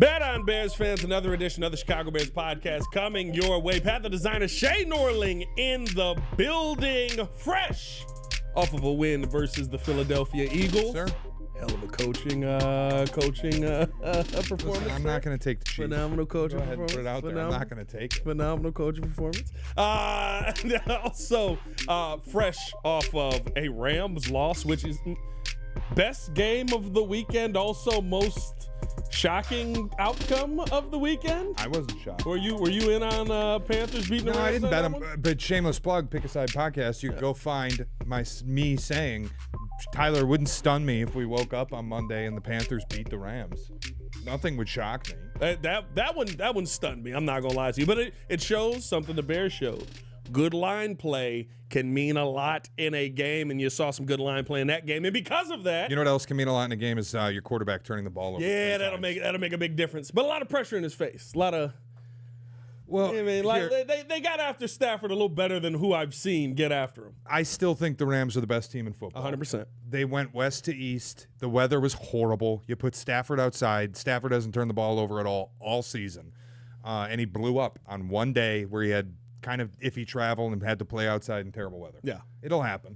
Bet on Bears fans, another edition of the Chicago Bears podcast coming your way. Pat the designer, Shea Norling in the building, fresh off of a win versus the Philadelphia Eagles. Sir. Hell of a coaching performance. Listen, I'm not going to take the cheat. Phenomenal coaching Go ahead and performance. put it out there. I'm not going to take it. Phenomenal coaching performance. Also, fresh off of a Rams loss, which is best game of the weekend. Also, most shocking outcome of the weekend. I wasn't shocked. Were you in on Panthers beating the Rams? No, I didn't bet them. One? But shameless plug, Pick a Side podcast. You can go find me saying Tyler wouldn't stun me if we woke up on Monday and the Panthers beat the Rams. Nothing would shock me. That one stunned me. I'm not gonna lie to you, but it shows something the Bears showed. Good line play can mean a lot in a game, and you saw some good line play in that game. And because of that, you know what else can mean a lot in a game is your quarterback turning the ball over. Yeah, that'll make a big difference. But a lot of pressure in his face. A lot of. Well, I mean, they got after Stafford a little better than who I've seen get after him. I still think the Rams are the best team in football. 100%. They went west to east. The weather was horrible. You put Stafford outside. Stafford hasn't turned the ball over at all season. And he blew up on one day where he had kind of iffy travel and had to play outside in terrible weather. Yeah. It'll happen.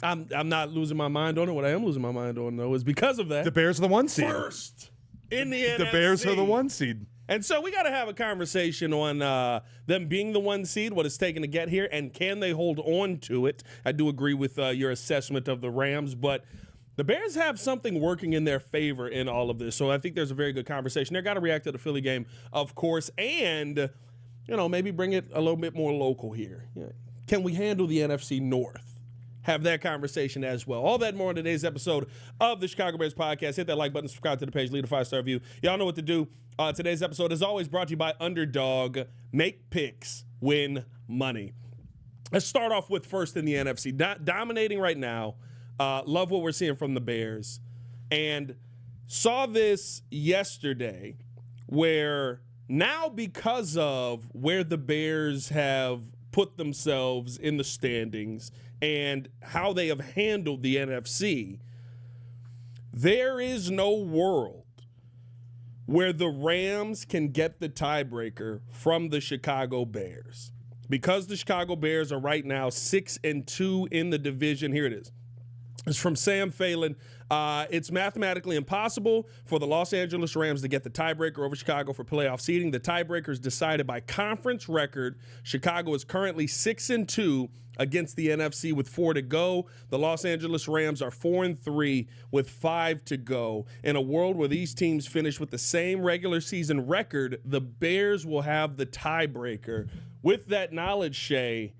I'm not losing my mind on it. What I am losing my mind on, though, is because of that. The Bears are the one seed. First in the NFC. The Bears are the one seed. And so we got to have a conversation on them being the one seed, what it's taken to get here, and can they hold on to it? I do agree with your assessment of the Rams, but the Bears have something working in their favor in all of this. So I think there's a very good conversation. They've got to react to the Philly game, of course, and maybe bring it a little bit more local here. Can we handle the NFC North? Have that conversation as well. All that and more in today's episode of the Chicago Bears podcast. Hit that like button, subscribe to the page, leave a 5-star review. Y'all know what to do. Today's episode is always brought to you by Underdog. Make picks, win money. Let's start off with first in the NFC. Dominating right now. Love what we're seeing from the Bears. And saw this yesterday where now because of where the Bears have put themselves in the standings and how they have handled the NFC, there is no world where the Rams can get the tiebreaker from the Chicago Bears. Because the Chicago Bears are right now 6-2 in the division. Here it is. It's from Sam Phelan. It's mathematically impossible for the Los Angeles Rams to get the tiebreaker over Chicago for playoff seeding. The tiebreaker is decided by conference record. Chicago is currently 6-2 against the NFC with 4 to go. The Los Angeles Rams are 4-3 with 5 to go. In a world where these teams finish with the same regular season record, the Bears will have the tiebreaker. With that knowledge, Shea,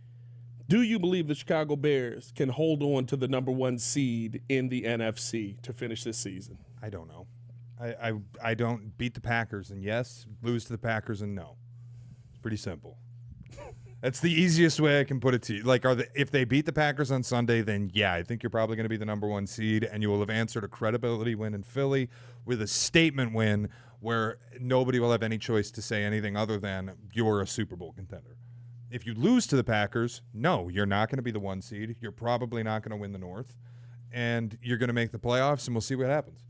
do you believe the Chicago Bears can hold on to the number 1 seed in the NFC to finish this season? I don't know. I don't beat the Packers and yes, lose to the Packers and no. It's pretty simple. That's the easiest way I can put it to you. Like, if they beat the Packers on Sunday, then yeah, I think you're probably going to be the number 1 seed, and you will have answered a credibility win in Philly with a statement win where nobody will have any choice to say anything other than you're a Super Bowl contender. If you lose to the Packers, no, you're not going to be the 1 seed. You're probably not going to win the North, and you're going to make the playoffs, and we'll see what happens.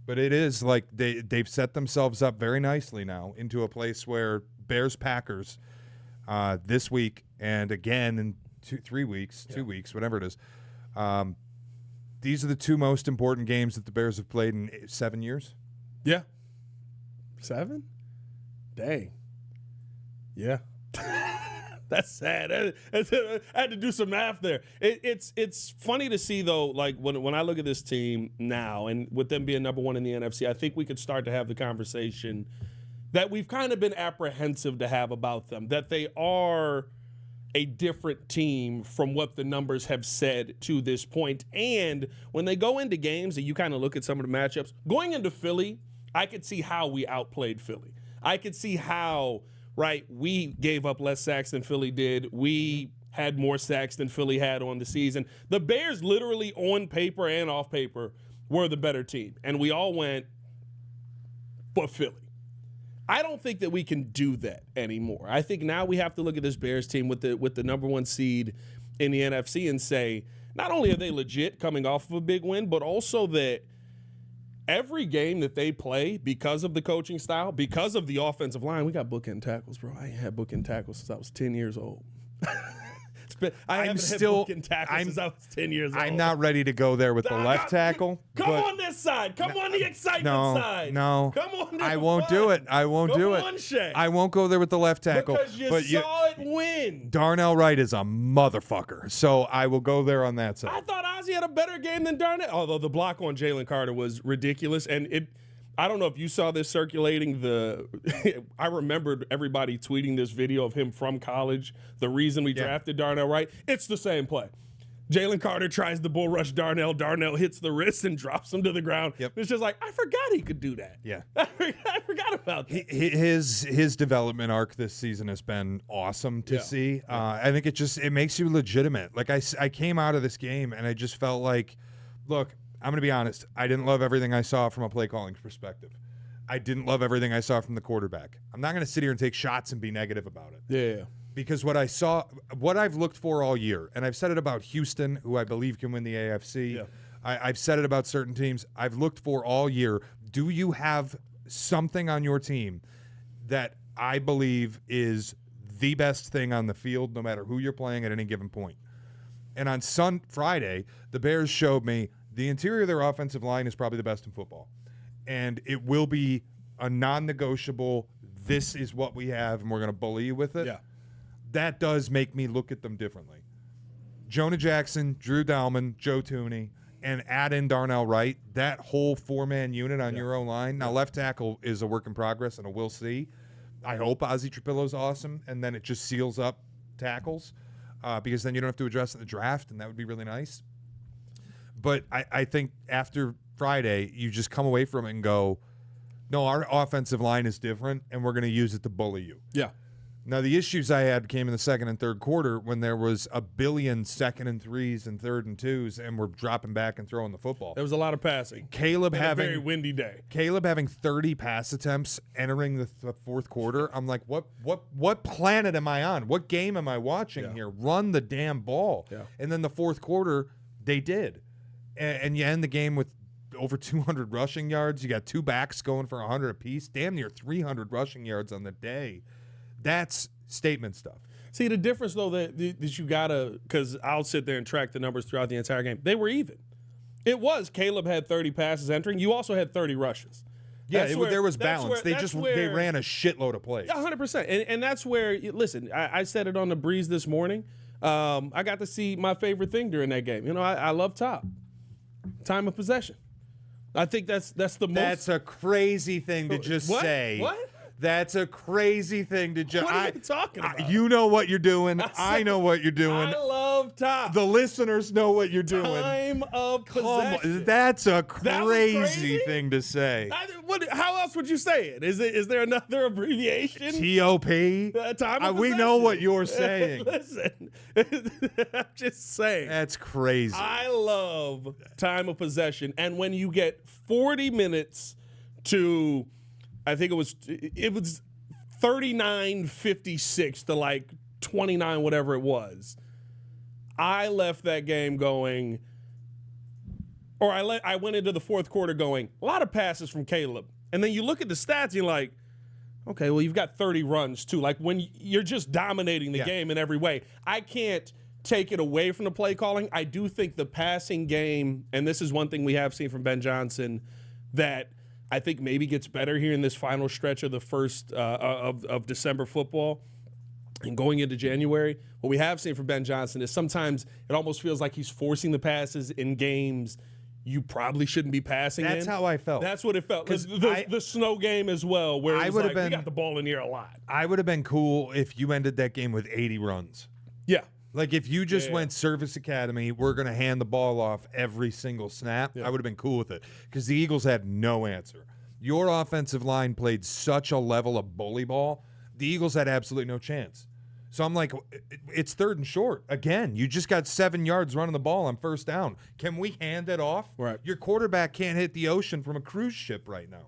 But it is like they've set themselves up very nicely now into a place where Bears-Packers this week and again in 2 weeks, whatever it is. These are the 2 most important games that the Bears have played in 7 years. Yeah. 7? Dang. Yeah. That's sad. I had to do some math there. It's funny to see, though, like when I look at this team now and with them being number 1 in the NFC, I think we could start to have the conversation that we've kind of been apprehensive to have about them, that they are a different team from what the numbers have said to this point. And when they go into games and you kind of look at some of the matchups, going into Philly, I could see how we outplayed Philly. I could see how, right, we gave up less sacks than Philly did. We had more sacks than Philly had on the season. The Bears literally on paper and off paper were the better team. And we all went, but Philly. I don't think that we can do that anymore. I think now we have to look at this Bears team with the number 1 seed in the NFC and say, not only are they legit coming off of a big win, but also that every game that they play, because of the coaching style, because of the offensive line, we got bookend tackles, bro. I ain't had bookend tackles since I was 10 years old. I haven't had bookend tackles since I was 10 years old. I'm not ready to go there with the left tackle. Come on this side. Come on the excitement side. No. Come on. I won't do it. I won't do it. Come on, Shea. I won't go there with the left tackle. Because you saw it win. Darnell Wright is a motherfucker. So I will go there on that side. I thought Ozzie had a better game than Darnell. Although the block on Jalen Carter was ridiculous. And I don't know if you saw this circulating. I remembered everybody tweeting this video of him from college. The reason we drafted Darnell Wright, it's the same play. Jalen Carter tries to bull rush Darnell. Darnell hits the wrist and drops him to the ground. Yep. It's just like, I forgot he could do that. Yeah. I forgot about that. His development arc this season has been awesome to see. I think it makes you legitimate. Like I came out of this game and I just felt like, look, I'm going to be honest. I didn't love everything I saw from a play calling perspective. I didn't love everything I saw from the quarterback. I'm not going to sit here and take shots and be negative about it. Yeah. Because what I saw, what I've looked for all year, and I've said it about Houston, who I believe can win the AFC. Yeah. I've said it about certain teams. I've looked for all year, do you have something on your team that I believe is the best thing on the field, no matter who you're playing at any given point? And on Friday, the Bears showed me the interior of their offensive line is probably the best in football. And it will be a non-negotiable, this is what we have, and we're going to bully you with it. Yeah. That does make me look at them differently. Jonah Jackson, Drew Dalman, Joe Tooney, and add in Darnell Wright, that whole four-man unit on your own line. Now, left tackle is a work in progress, and we'll see. I hope Ozzie Trapillo's awesome, and then it just seals up tackles because then you don't have to address it in the draft, and that would be really nice. But I think after Friday, you just come away from it and go, no, our offensive line is different, and we're going to use it to bully you. Yeah. Now, the issues I had came in the second and third quarter when there was a billion second and threes and third and twos, and we're dropping back and throwing the football. There was a lot of passing. Caleb having a very windy day. Caleb having 30 pass attempts entering the fourth quarter. I'm like, what planet am I on? What game am I watching here? Run the damn ball. Yeah. And then the fourth quarter, they did. And you end the game with over 200 rushing yards. You got two backs going for 100 apiece. Damn near 300 rushing yards on the day. That's statement stuff. See, the difference, though, that you got to, because I'll sit there and track the numbers throughout the entire game. They were even. It was Caleb had 30 passes entering. You also had 30 rushes. Yeah, there was balance. They ran a shitload of plays. Yeah, 100%. And that's where, listen, I said it on the breeze this morning. I got to see my favorite thing during that game. You know, I love top. Time of possession. I think that's the most. That's a crazy thing to just say. What? That's a crazy thing to just. What are you talking about? You know what you're doing. I know what you're doing. I love top. The listeners know what you're doing. Time of possession. That's a crazy thing to say. How else would you say it? Is there another abbreviation? TOP. Time of we know what you're saying. Listen, I'm just saying. That's crazy. I love time of possession, and when you get 40 minutes to, I think it was 39-56 to like 29, whatever it was. I left that game going, or I went into the fourth quarter going, a lot of passes from Caleb. And then you look at the stats and you're like, okay, well, you've got 30 runs too. Like when you're just dominating the game in every way. I can't take it away from the play calling. I do think the passing game, and this is one thing we have seen from Ben Johnson, that I think maybe gets better here in this final stretch of the first of December football and going into January. What we have seen from Ben Johnson is sometimes it almost feels like he's forcing the passes in games you probably shouldn't be passing. That's how I felt. That's what it felt. The snow game as well, where it was like, we got the ball in the air a lot. I would have been cool if you ended that game with 80 runs. Yeah. Like if you just went Service Academy, we're going to hand the ball off every single snap, I would have been cool with it because the Eagles had no answer. Your offensive line played such a level of bully ball, the Eagles had absolutely no chance. So I'm like, it's third and short. Again, you just got 7 yards running the ball on first down. Can we hand it off? Right. Your quarterback can't hit the ocean from a cruise ship right now.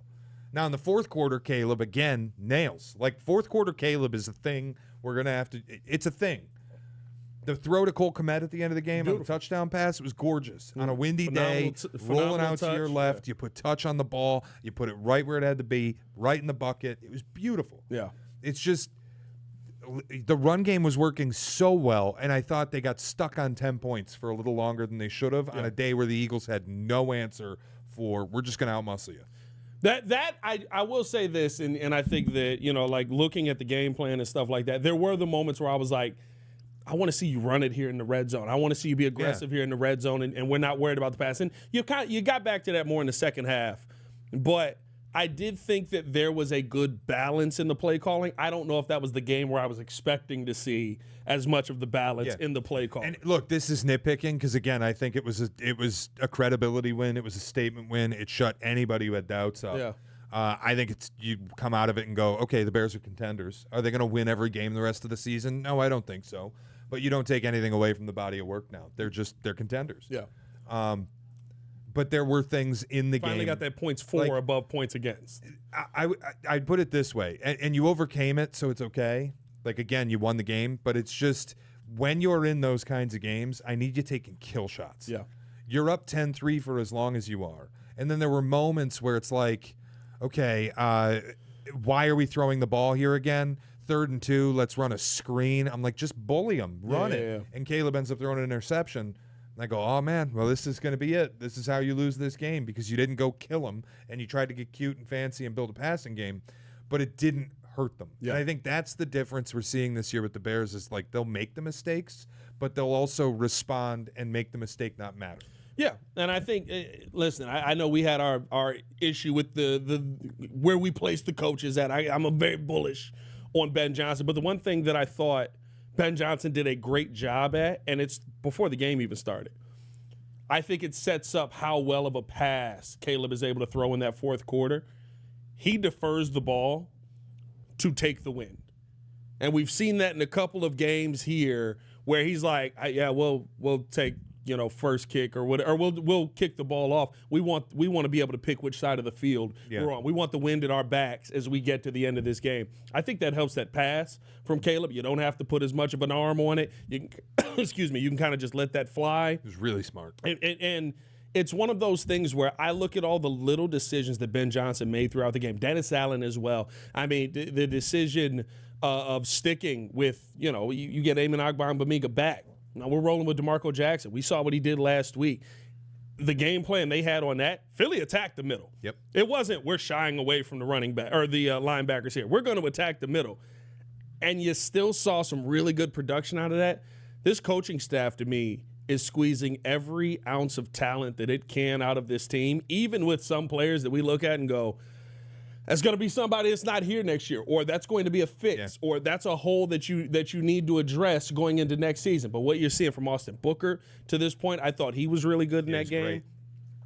Now, in the fourth quarter, Caleb, again, nails. Like, fourth quarter Caleb is a thing we're going to have to – it's a thing. The throw to Cole Kmet at the end of the game on the touchdown pass, it was gorgeous. On a windy day, rolling out to your left, you put touch on the ball, you put it right where it had to be, right in the bucket. It was beautiful. Yeah. It's just the run game was working so well, and I thought they got stuck on 10 points for a little longer than they should have on a day where the Eagles had no answer for, we're just going to outmuscle you. I will say this, and I think that, like looking at the game plan and stuff like that, there were the moments where I was like, I want to see you run it here in the red zone. I want to see you be aggressive here in the red zone, and we're not worried about the pass. And you got back to that more in the second half. But I did think that there was a good balance in the play calling. I don't know if that was the game where I was expecting to see as much of the balance in the play calling. And look, this is nitpicking because, again, I think it was a credibility win. It was a statement win. It shut anybody who had doubts up. Yeah. I think you come out of it and go, okay, the Bears are contenders. Are they going to win every game the rest of the season? No, I don't think so. But you don't take anything away from the body of work now. They're contenders. Yeah. But there were things in the game. Finally got that points for above points against. I'd put it this way, and you overcame it, so it's okay. Like, again, you won the game, but it's just when you're in those kinds of games, I need you taking kill shots. Yeah. You're up 10-3 for as long as you are. And then there were moments where it's like, okay, why are we throwing the ball here again? 3rd and 2, let's run a screen. I'm like, just bully them, run it. Yeah. And Caleb ends up throwing an interception. And I go, oh, man, well, this is going to be it. This is how you lose this game because you didn't go kill them and you tried to get cute and fancy and build a passing game, but it didn't hurt them. Yeah. And I think that's the difference we're seeing this year with the Bears is like they'll make the mistakes, but they'll also respond and make the mistake not matter. Yeah, and I think, listen, I know we had our issue with the where we placed the coaches at. I'm a very bullish on Ben Johnson, but the one thing that I thought Ben Johnson did a great job at, and it's before the game even started, I think it sets up how well of a pass Caleb is able to throw in that fourth quarter. He defers the ball to take the win. And we've seen that in a couple of games here where he's like, we'll take, first kick or whatever, or we'll kick the ball off. We want to be able to pick which side of the field we're on. We want the wind at our backs as we get to the end of this game. I think that helps that pass from Caleb. You don't have to put as much of an arm on it. You can, you can kind of just let that fly. It was really smart. And it's one of those things where I look at all the little decisions that Ben Johnson made throughout the game. Dennis Allen as well. I mean, the decision of sticking with, you get Amon Agba-Bamiga back. Now we're rolling with DeMarco Jackson. We saw what he did last week. The game plan they had on that, Philly attacked the middle. Yep. It wasn't we're shying away from the running back or the linebackers here. We're going to attack the middle. And you still saw some really good production out of that. This coaching staff, to me, is squeezing every ounce of talent that it can out of this team, even with some players that we look at and go, that's going to be somebody that's not here next year, or that's going to be a fix, or that's a hole that you need to address going into next season. But what you're seeing from Austin Booker to this point, I thought he was really good in that game. Great.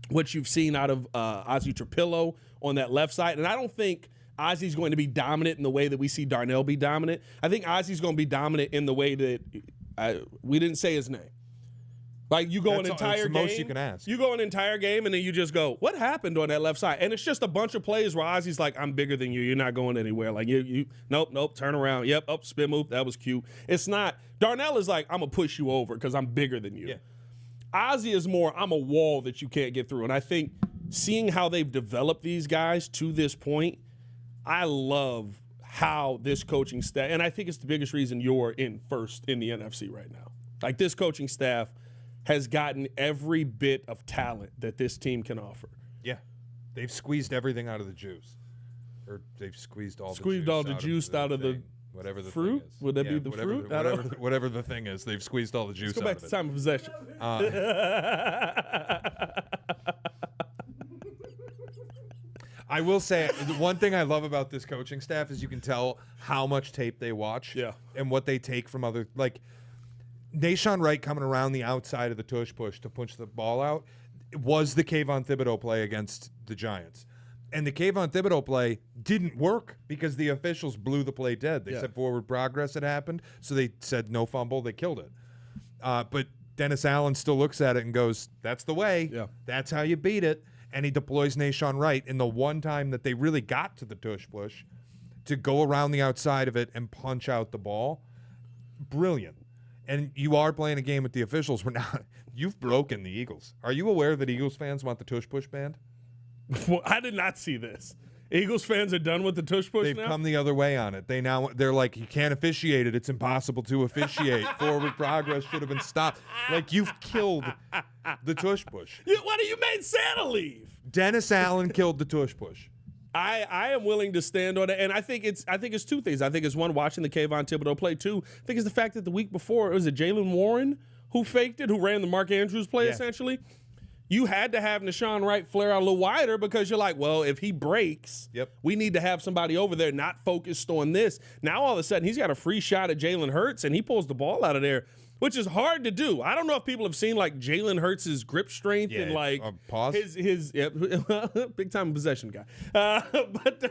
What you've seen out of Ozzie Trapillo on that left side, and I don't think Ozzie's going to be dominant in the way that we see Darnell be dominant. I think Ozzie's going to be dominant in the way that we didn't say his name. Like you go an entire game, most you can ask. You go an entire game and then you just go, what happened on that left side? And it's just a bunch of plays where Ozzie's like, I'm bigger than you. You're not going anywhere. Like nope, turn around. Yep, spin move. That was cute. It's not. Darnell is like, I'm gonna push you over because I'm bigger than you. Yeah. Ozzie is more, I'm a wall that you can't get through. And I think seeing how they've developed these guys to this point, I love how this coaching staff, and I think it's the biggest reason you're in first in the NFC right now. Like this coaching staff has gotten every bit of talent that this team can offer. Yeah. They've squeezed everything out of the juice. Or they've squeezed all the juice out of the whatever the fruit? thing is. Would that be the fruit? Whatever the thing is, they've squeezed all the juice out of it. Let's go back to time of possession. I will say, the one thing I love about this coaching staff is you can tell how much tape they watch and what they take from other, like, Nashawn Wright coming around the outside of the tush push to push the ball out was the Kayvon Thibodeau play against the Giants. And the Kayvon Thibodeau play didn't work because the officials blew the play dead. They said forward progress had happened, so they said no fumble. They killed it. But Dennis Allen still looks at it and goes, that's the way. Yeah. That's how you beat it. And he deploys Nashawn Wright in the one time that they really got to the tush push to go around the outside of it and punch out the ball. Brilliant. And you are playing a game with the officials. We're not. You've broken the Eagles. Are you aware that Eagles fans want the tush push banned? Well, I did not see this. Eagles fans are done with the tush push They've now? come the other way on it. They're like, you can't officiate it. It's impossible to officiate. Forward progress should have been stopped. Like, you've killed the tush push. Why do you make Santa leave? Dennis Allen killed the tush push. I am willing to stand on it, and I think it's two things. I think it's one, watching the Kayvon Thibodeau play. Two, I think it's the fact that the week before, was it Jalen Warren who faked it, who ran the Mark Andrews play essentially? You had to have Nashawn Wright flare out a little wider because you're like, well, if he breaks, we need to have somebody over there not focused on this. Now all of a sudden he's got a free shot at Jalen Hurts and he pulls the ball out of there, which is hard to do. I don't know if people have seen like Jalen Hurts' grip strength and like his big time possession guy. But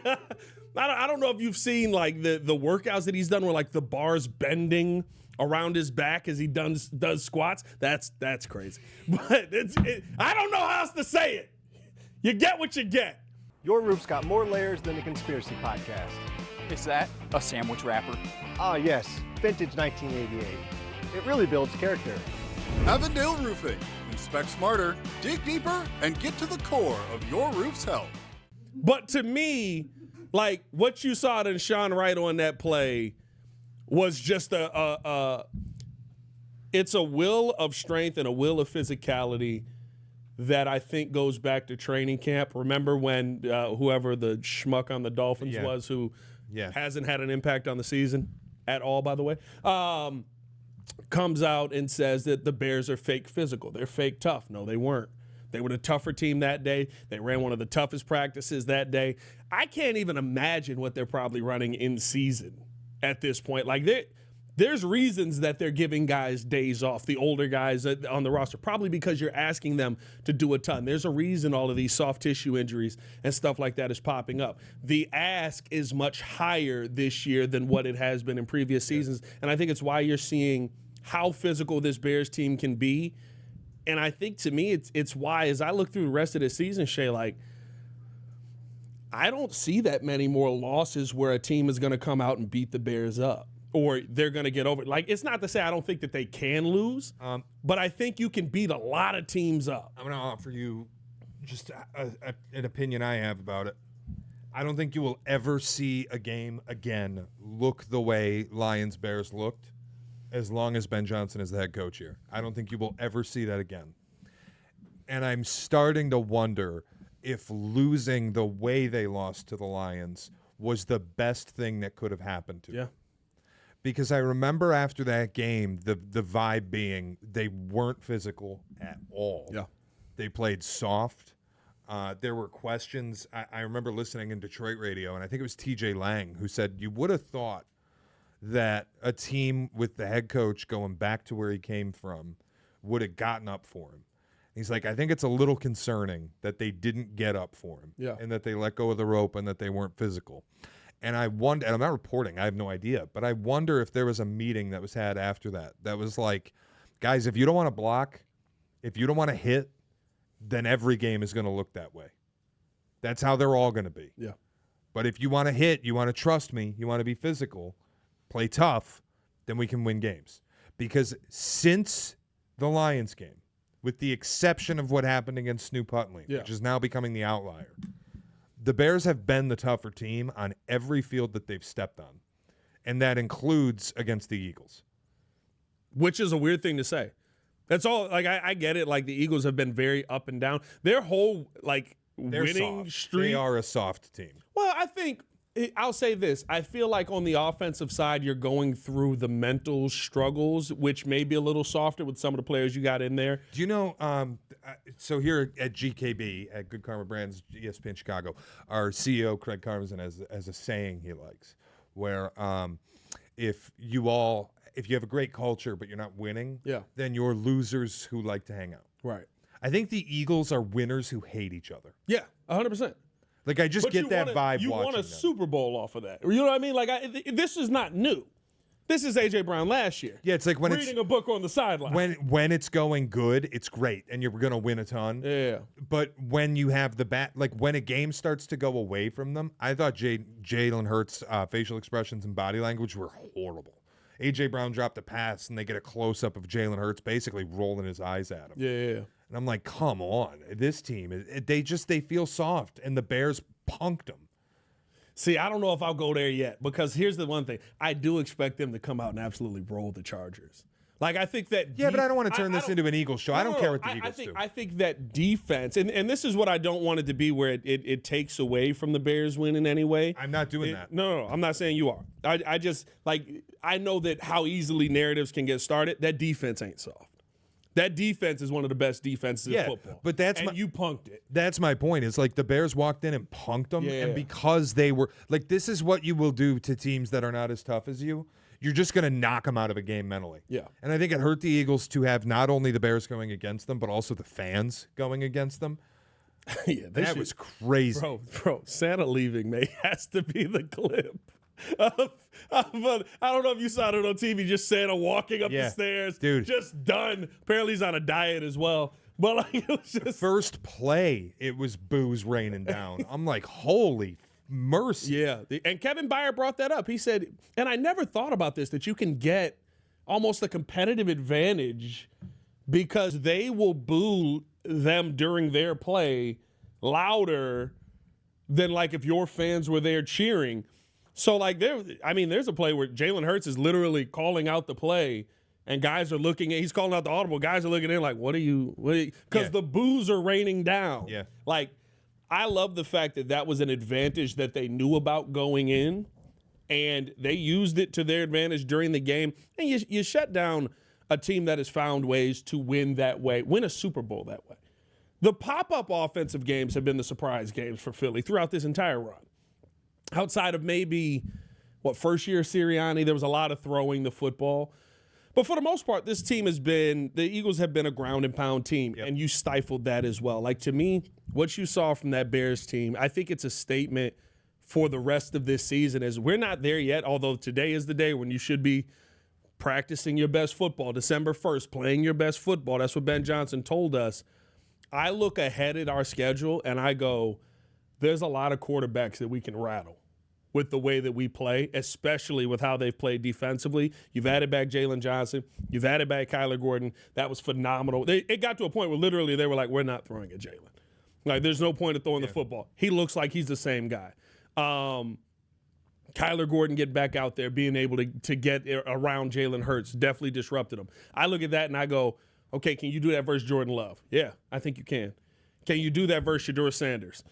I don't know if you've seen like the workouts that he's done where like the bar's bending around his back as he does squats. That's crazy. But I don't know how else to say it. You get what you get. Your roof's got more layers than a conspiracy podcast. Is that a sandwich wrapper? Ah, yes. Vintage 1988. It really builds character. Avondale Roofing. Inspect smarter, dig deeper, and get to the core of your roof's health. But to me, like what you saw in Sean Wright on that play was just it's a will of strength and a will of physicality that I think goes back to training camp. Remember when whoever the schmuck on the Dolphins was who hasn't had an impact on the season at all, by the way, comes out and says that the Bears are fake physical. They're fake tough. No, they weren't. They were the tougher team that day. They ran one of the toughest practices that day. I can't even imagine what they're probably running in season at this point. Like, there's reasons that they're giving guys days off, the older guys on the roster, probably because you're asking them to do a ton. There's a reason all of these soft tissue injuries and stuff like that is popping up. The ask is much higher this year than what it has been in previous seasons, and I think it's why you're seeing how physical this Bears team can be. And I think, to me, it's why, as I look through the rest of the season, Shea, like, I don't see that many more losses where a team is going to come out and beat the Bears up or they're going to get over. Like, it's not to say I don't think that they can lose, but I think you can beat a lot of teams up. I'm going to offer you just an opinion I have about it. I don't think you will ever see a game again look the way Lions-Bears looked as long as Ben Johnson is the head coach here. I don't think you will ever see that again. And I'm starting to wonder if losing the way they lost to the Lions was the best thing that could have happened to them. Because I remember after that game, the vibe being they weren't physical at all. Yeah. They played soft. There were questions. I remember listening in Detroit radio, and I think it was TJ Lang who said, you would have thought that a team with the head coach going back to where he came from would have gotten up for him. He's like, I think it's a little concerning that they didn't get up for him and that they let go of the rope and that they weren't physical. And I wonder, and I'm not reporting, I have no idea, but I wonder if there was a meeting that was had after that was like, guys, if you don't want to block, if you don't want to hit, then every game is going to look that way. That's how they're all going to be. Yeah. But if you want to hit, you want to trust me, you want to be physical, play tough, then we can win games. Because since the Lions game, with the exception of what happened against Snoop Huntley, which is now becoming the outlier, the Bears have been the tougher team on every field that they've stepped on. And that includes against the Eagles. Which is a weird thing to say. That's all. Like, I get it. Like, the Eagles have been very up and down. Their whole, like, They're winning soft. streak. They are a soft team. Well, I think, I'll say this. I feel like on the offensive side, you're going through the mental struggles, which may be a little softer with some of the players you got in there. Do you know, so here at GKB, at Good Karma Brands, ESPN Chicago, our CEO, Craig Carmazin, has a saying he likes, where if you have a great culture but you're not winning, then you're losers who like to hang out. Right. I think the Eagles are winners who hate each other. Yeah, 100%. Like, I just get that vibe you watching won a them. Super Bowl off of that. You know what I mean? Like, this is not new. This is A.J. Brown last year. Yeah, it's like when reading a book on the sideline. When it's going good, it's great, and you're going to win a ton. Yeah. But when you have like when a game starts to go away from them, I thought Jalen Hurts' facial expressions and body language were horrible. A.J. Brown dropped a pass, and they get a close-up of Jalen Hurts basically rolling his eyes at him. Yeah. And I'm like, come on. This team, they feel soft, and the Bears punked them. See, I don't know if I'll go there yet, because here's the one thing. I do expect them to come out and absolutely roll the Chargers. Like, I think that... Yeah, but I don't want to turn this into an Eagles show. I don't care what the Eagles do. I think that defense, and this is what I don't want it to be, where it takes away from the Bears win in any way. I'm not doing that. No, I'm not saying you are. I just, like, I know that how easily narratives can get started. That defense ain't soft. That defense is one of the best defenses in football. But you punked it. That's my point. It's like the Bears walked in and punked them, and because they were like, this is what you will do to teams that are not as tough as you. You're just going to knock them out of a game mentally. Yeah. And I think it hurt the Eagles to have not only the Bears going against them, but also the fans going against them. That was crazy. Bro, Santa leaving, mate, has to be the clip. I don't know if you saw it on TV, just Santa walking up the stairs. Dude. Just done. Apparently he's on a diet as well. But like, it was just... First play, it was booze raining down. I'm like, holy mercy. Yeah. And Kevin Byard brought that up. He said, and I never thought about this, that you can get almost a competitive advantage because they will boo them during their play louder than like if your fans were there cheering. So like there's a play where Jalen Hurts is literally calling out the play and guys are looking at, he's calling out the audible, guys are looking in like, what are you, because the boos are raining down. Yeah. Like, I love the fact that was an advantage that they knew about going in, and they used it to their advantage during the game. And you shut down a team that has found ways to win that way, win a Super Bowl that way. The pop-up offensive games have been the surprise games for Philly throughout this entire run. Outside of maybe, first year Sirianni, there was a lot of throwing the football. But for the most part, this team the Eagles have been a ground and pound team, and you stifled that as well. Like, to me, what you saw from that Bears team, I think it's a statement for the rest of this season is we're not there yet, although today is the day when you should be practicing your best football. December 1st, playing your best football. That's what Ben Johnson told us. I look ahead at our schedule, and I go, there's a lot of quarterbacks that we can rattle with the way that we play, especially with how they've played defensively. You've added back Jalen Johnson. You've added back Kyler Gordon. That was phenomenal. It got to a point where literally they were like, we're not throwing at Jalen. Like, there's no point of throwing the football. He looks like he's the same guy. Kyler Gordon getting back out there, being able to get around Jalen Hurts, definitely disrupted him. I look at that and I go, okay, can you do that versus Jordan Love? Yeah, I think you can. Can you do that versus Shedeur Sanders?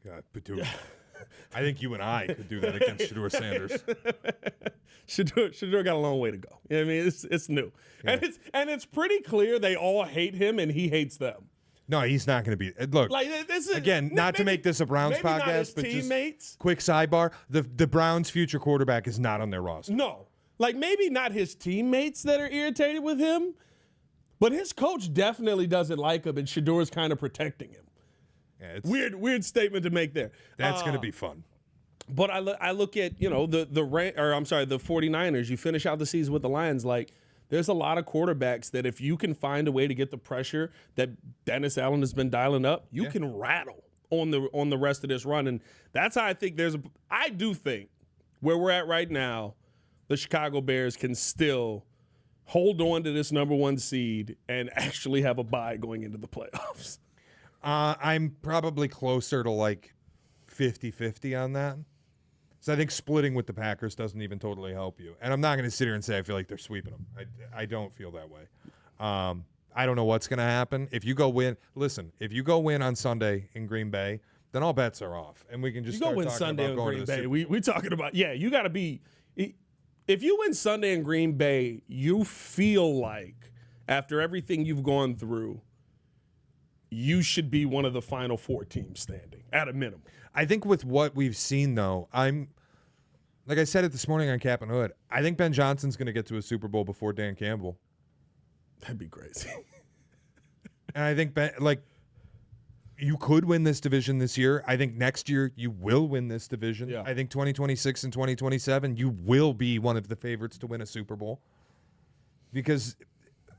God, but dude. I think you and I could do that against Shedeur Sanders. Shedeur got a long way to go. You know what I mean, it's new, and it's pretty clear they all hate him and he hates them. No, he's not going to be. Look, like this is, again, not to make this a Browns podcast, but teammates. Just quick sidebar: the Browns' future quarterback is not on their roster. No, like maybe not his teammates that are irritated with him, but his coach definitely doesn't like him, and Shedeur's kind of protecting him. Yeah, it's weird statement to make there. That's going to be fun. But I look at, the 49ers. You finish out the season with the Lions. Like, there's a lot of quarterbacks that if you can find a way to get the pressure that Dennis Allen has been dialing up, you can rattle on the rest of this run. And that's how I think I do think where we're at right now, the Chicago Bears can still hold on to this number one seed and actually have a bye going into the playoffs. I'm probably closer to like 50-50 on that. So I think splitting with the Packers doesn't even totally help you. And I'm not going to sit here and say I feel like they're sweeping them. I don't feel that way. I don't know what's going to happen. If you go win on Sunday in Green Bay, then all bets are off. And we can just start talking Sunday about going in to Green the Bay. We talking about, you got to be – if you win Sunday in Green Bay, you feel like after everything you've gone through, you should be one of the final four teams standing at a minimum. I think with what we've seen, though, like I said it this morning on Cap and Hood, I think Ben Johnson's going to get to a Super Bowl before Dan Campbell. That'd be crazy. And I think, you could win this division this year. I think next year you will win this division. Yeah. I think 2026 and 2027 you will be one of the favorites to win a Super Bowl. Because,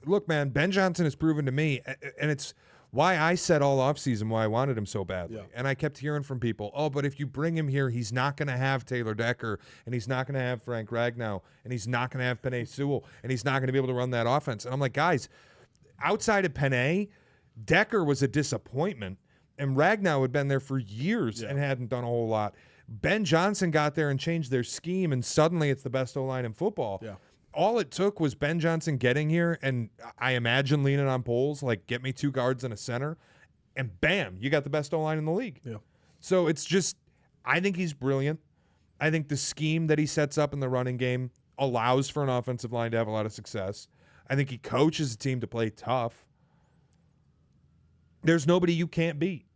look, man, Ben Johnson has proven to me, and it's why I said all offseason why I wanted him so badly. Yeah. And I kept hearing from people, oh, but if you bring him here, he's not going to have Taylor Decker, and he's not going to have Frank Ragnow, and he's not going to have Penei Sewell, and he's not going to be able to run that offense. And I'm like, guys, outside of Penei, Decker was a disappointment, and Ragnow had been there for years and hadn't done a whole lot. Ben Johnson got there and changed their scheme, and suddenly it's the best O-line in football. Yeah. All it took was Ben Johnson getting here, and I imagine leaning on poles, like get me 2 guards and a center, and bam, you got the best O-line in the league. Yeah. So it's just, I think he's brilliant. I think the scheme that he sets up in the running game allows for an offensive line to have a lot of success. I think he coaches a team to play tough. There's nobody you can't beat.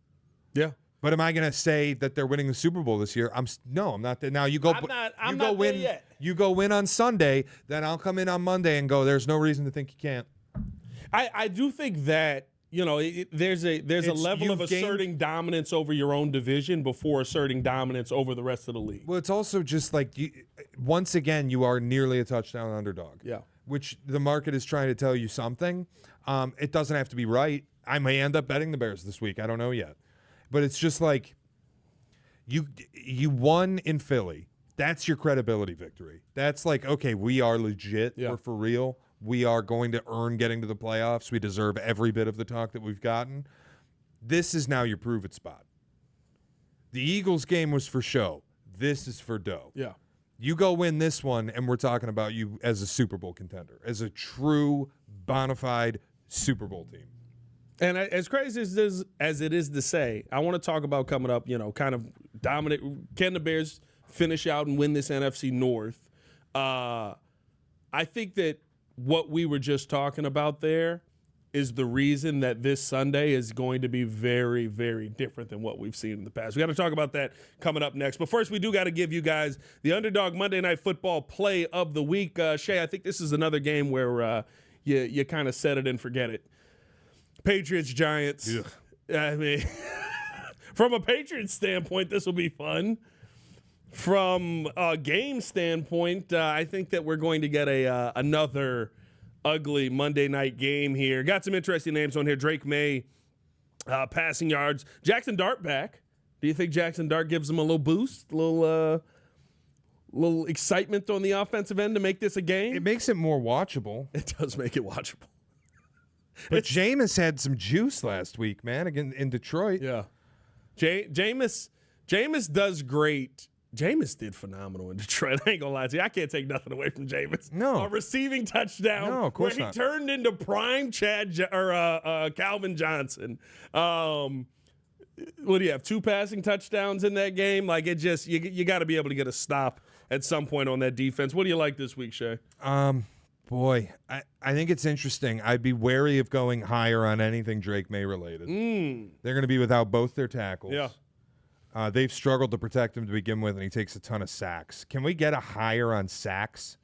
Yeah. But am I going to say that they're winning the Super Bowl this year? No, I'm not. Now you go. I'm not win. there yet. You go win on Sunday, then I'll come in on Monday and go. There's no reason to think you can't. I do think that there's a level of asserting dominance over your own division before asserting dominance over the rest of the league. Well, it's also just like once again you are nearly a touchdown underdog. Yeah. Which the market is trying to tell you something. It doesn't have to be right. I may end up betting the Bears this week. I don't know yet. But it's just like you won in Philly. That's your credibility victory. That's like, okay, we are legit. Yeah. We're for real. We are going to earn getting to the playoffs. We deserve every bit of the talk that we've gotten. This is now your prove it spot. The Eagles game was for show. This is for dough. Yeah. You go win this one, and we're talking about you as a Super Bowl contender, as a true bona fide Super Bowl team. And as crazy as it is to say, I want to talk about coming up, kind of dominant. Can the Bears finish out and win this NFC North? I think that what we were just talking about there is the reason that this Sunday is going to be very, very different than what we've seen in the past. We got to talk about that coming up next. But first, we do got to give you guys the Underdog Monday Night Football play of the week. Shea, I think this is another game where you kind of set it and forget it. Patriots, Giants. Ugh. I mean, from a Patriots standpoint, this will be fun. From a game standpoint, I think that we're going to get another ugly Monday night game here. Got some interesting names on here. Drake May, passing yards. Jackson Dart back. Do you think Jackson Dart gives him a little boost, a little excitement on the offensive end to make this a game? It makes it more watchable. It does make it watchable. But Jameis had some juice last week, man, again in Detroit. Yeah. Jameis does great. Jameis did phenomenal in Detroit. I ain't gonna lie to you. I can't take nothing away from Jameis. No. A receiving touchdown. No, of course where not. He turned into prime Calvin Johnson. What do you have? 2 passing touchdowns in that game? Like it just you got to be able to get a stop at some point on that defense. What do you like this week, Shea? Boy, I think it's interesting. I'd be wary of going higher on anything Drake May related. They're going to be without both their tackles. Yeah. They've struggled to protect him to begin with, and he takes a ton of sacks. Can we get a higher on sacks?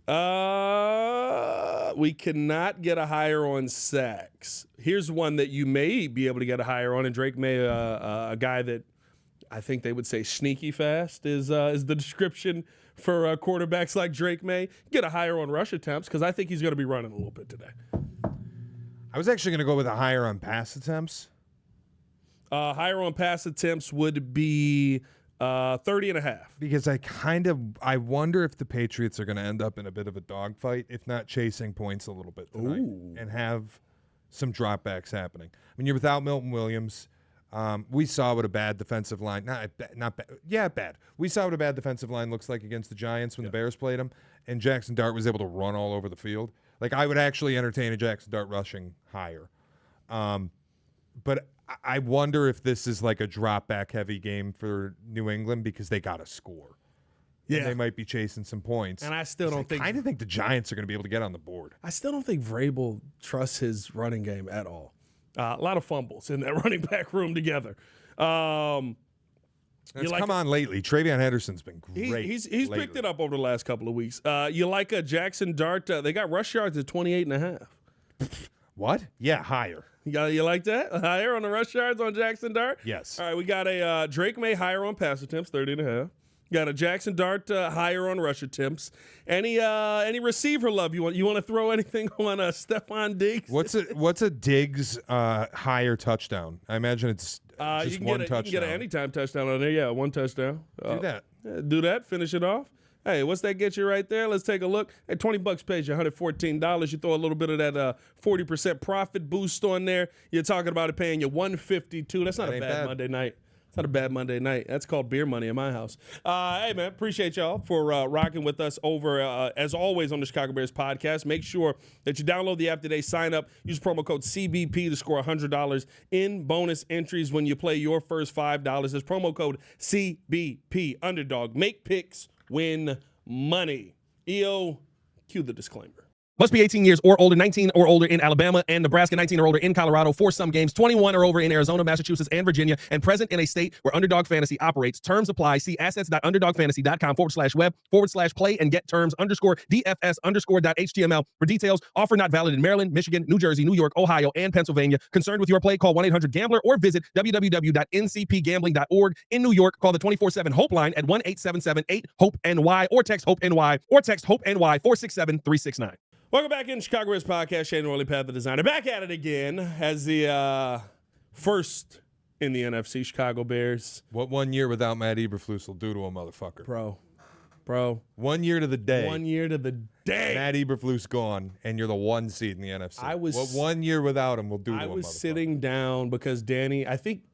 We cannot get a higher on sacks. Here's one that you may be able to get a higher on, and Drake May, a guy that I think they would say sneaky fast is the description for quarterbacks like Drake May. Get a higher on rush attempts because I think he's going to be running a little bit today. I was actually going to go with a higher on pass attempts. Higher on pass attempts would be 30.5. Because I wonder if the Patriots are going to end up in a bit of a dogfight, if not chasing points a little bit tonight, and have some dropbacks happening. I mean, you're without Milton Williams. We saw what a bad defensive line, bad. We saw what a bad defensive line looks like against the Giants when the Bears played them, and Jackson Dart was able to run all over the field. Like, I would actually entertain a Jackson Dart rushing higher. But I wonder if this is like a drop-back heavy game for New England because they got to score. Yeah. And they might be chasing some points. And I still don't think... I kind of think the Giants are going to be able to get on the board. I still don't think Vrabel trusts his running game at all. A lot of fumbles in that running back room together. Come on lately. Travion Henderson's been great. He's lately. picked it up over the last couple of weeks. You like a Jackson Dart? They got rush yards at 28.5. What? Yeah, higher. You like that? Higher on the rush yards on Jackson Dart? Yes. All right, we got a Drake May higher on pass attempts, 30.5. Got a Jackson Dart higher on rush attempts. Any receiver love you want? You want to throw anything on Stephon Diggs? What's a Diggs higher touchdown? I imagine it's just one touchdown. You can get an anytime touchdown on there. Yeah, one touchdown. Do that. Do that. Finish it off. Hey, what's that get you right there? Let's take a look. Hey, $20 pays you $114. You throw a little bit of that 40% profit boost on there. You're talking about it paying you $152. That's not a bad Monday night. It's not a bad Monday night. That's called beer money in my house. Hey, man, appreciate y'all for rocking with us over, as always, on the Chicago Bears podcast. Make sure that you download the app today, sign up, use promo code CBP to score $100 in bonus entries when you play your first $5. That's promo code CBP. Underdog. Make picks, win money. EO, cue the disclaimer. Must be 18 years or older, 19 or older in Alabama and Nebraska, 19 or older in Colorado for some games, 21 or over in Arizona, Massachusetts, and Virginia, and present in a state where Underdog Fantasy operates. Terms apply. See assets.underdogfantasy.com/web/play and get terms _DFS_.html for details. Offer not valid in Maryland, Michigan, New Jersey, New York, Ohio, and Pennsylvania. Concerned with your play? Call 1-800-GAMBLER or visit www.ncpgambling.org. In New York, call the 24/7 Hope line at 1-877-8-HOPE-NY or text HOPE-NY 467-369. Welcome back in Chicago Bears podcast. Shea, Norling, Pat, the designer, back at it again as the first in the NFC, Chicago Bears. What 1 year without Matt Eberflus will do to a motherfucker? Bro. 1 year to the day. 1 year to the day. Matt Eberflus gone, and you're the 1 seed in the NFC. What 1 year without him will do to a motherfucker? I was sitting down because, Danny, I think,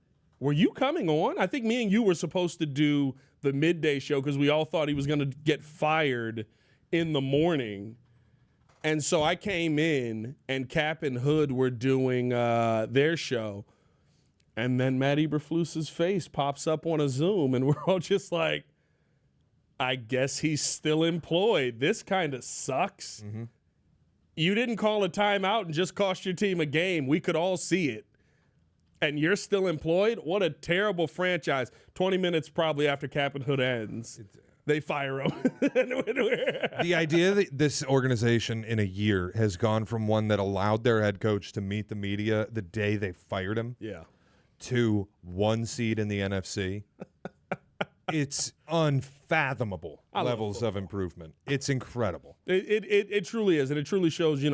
were you coming on? I think me and you were supposed to do the midday show because we all thought he was going to get fired in the morning. And so I came in, and Cap and Hood were doing their show, and then Matt Eberflus's face pops up on a Zoom, and we're all just like, I guess he's still employed. This kind of sucks. Mm-hmm. You didn't call a timeout and just cost your team a game. We could all see it. And you're still employed? What a terrible franchise. 20 minutes probably after Cap and Hood ends. They fire him. The idea that this organization in a year has gone from one that allowed their head coach to meet the media the day they fired him to 1 seed in the NFC, it's unfathomable levels of improvement. It's incredible. It truly is, and it truly shows,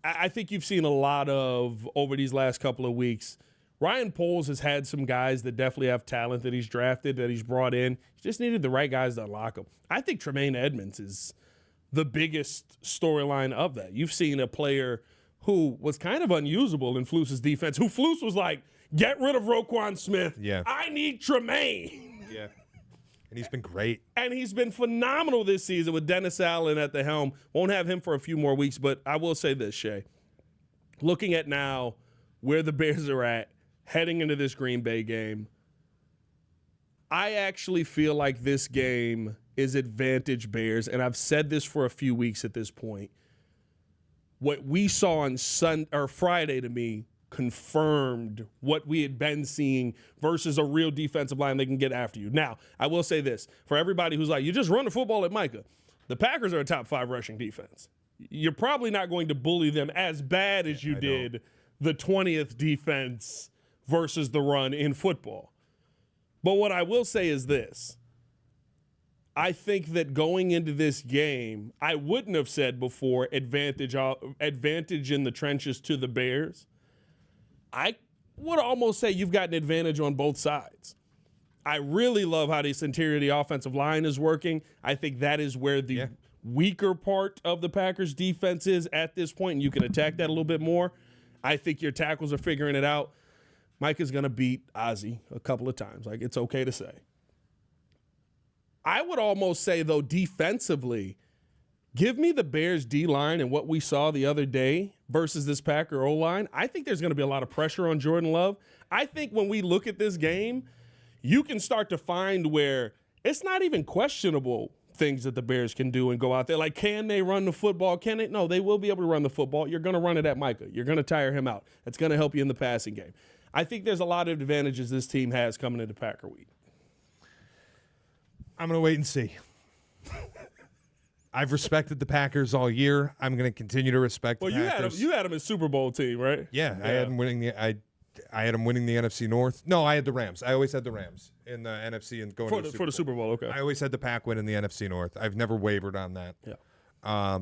I think you've seen a lot of, over these last couple of weeks, Ryan Poles has had some guys that definitely have talent that he's drafted, that he's brought in. He just needed the right guys to unlock them. I think Tremaine Edmonds is the biggest storyline of that. You've seen a player who was kind of unusable in Flus's defense, who Flus was like, get rid of Roquan Smith. Yeah. I need Tremaine. Yeah. And he's been great. And he's been phenomenal this season with Dennis Allen at the helm. Won't have him for a few more weeks, but I will say this, Shea. Looking at now where the Bears are at, heading into this Green Bay game, I actually feel like this game is advantage Bears, and I've said this for a few weeks at this point. What we saw on Friday to me confirmed what we had been seeing versus a real defensive line that can get after you. Now, I will say this. For everybody who's like, you just run the football at Micah, the Packers are a top 5 rushing defense. You're probably not going to bully them as bad as you did the 20th defense versus the run in football. But what I will say is this. I think that going into this game, I wouldn't have said before advantage in the trenches to the Bears. I would almost say you've got an advantage on both sides. I really love how this interior of the offensive line is working. I think that is where the weaker part of the Packers defense is at this point, and you can attack that a little bit more. I think your tackles are figuring it out. Mike is going to beat Ozzie a couple of times. Like, it's okay to say. I would almost say, though, defensively, give me the Bears D-line and what we saw the other day versus this Packer O-line. I think there's going to be a lot of pressure on Jordan Love. I think when we look at this game, you can start to find where it's not even questionable things that the Bears can do and go out there. Like, can they run the football? Can they? No, they will be able to run the football. You're going to run it at Micah. You're going to tire him out. That's going to help you in the passing game. I think there's a lot of advantages this team has coming into Packer week. I'm going to wait and see. I've respected the Packers all year. I'm going to continue to respect the Packers. You had them as Super Bowl team, right? Yeah, I had them winning. I I had them winning the NFC North. No, I had the Rams. I always had the Rams in the NFC and going for the Super Bowl. Okay. I always had the Pack win in the NFC North. I've never wavered on that. Yeah.